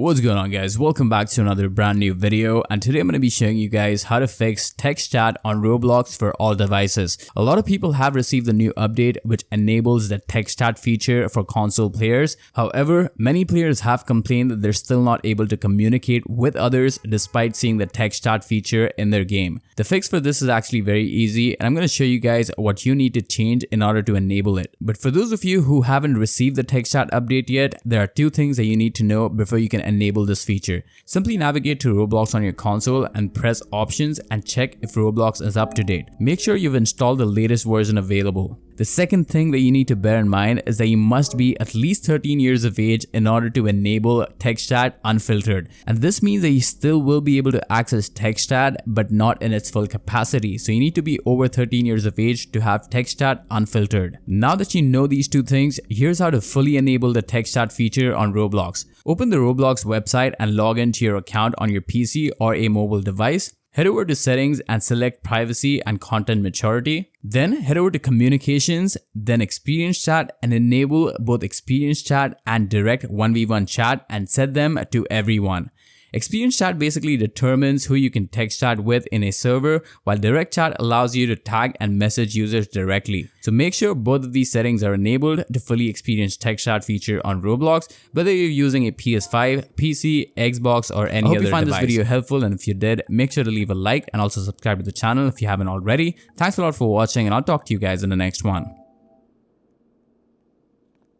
What's going on, guys? Welcome back to another brand new video, and today I'm going to be showing you guys how to fix text chat on Roblox for all devices. A lot of people have received the new update which enables the text chat feature for console players. However, many players have complained that they're still not able to communicate with others despite seeing the text chat feature in their game. The fix for this is actually very easy, and I'm going to show you guys what you need to change in order to enable it. But for those of you who haven't received the text chat update yet, there are two things that you need to know before you can enable this feature. Simply navigate to Roblox on your console and press options and check if Roblox is up to date. Make sure you've installed the latest version available. The second thing that you need to bear in mind is that you must be at least 13 years of age in order to enable text chat unfiltered. And this means that you still will be able to access text chat but not in its full capacity. So you need to be over 13 years of age to have text chat unfiltered. Now that you know these two things, here's how to fully enable the text chat feature on Roblox. Open the Roblox website and log into your account on your PC or a mobile device. Head over to settings and select privacy and content maturity. Then head over to communications, then experience chat, and enable both experience chat and direct 1v1 chat and set them to everyone. Experience chat basically determines who you can text chat with in a server, while direct chat allows you to tag and message users directly. So make sure both of these settings are enabled to fully experience text chat feature on Roblox, whether you're using a Ps5, PC, Xbox, or any other device. I hope you find this video helpful, and if you did, make sure to leave a like and also subscribe to the channel if you haven't already. Thanks a lot for watching, and I'll talk to you guys in the next one.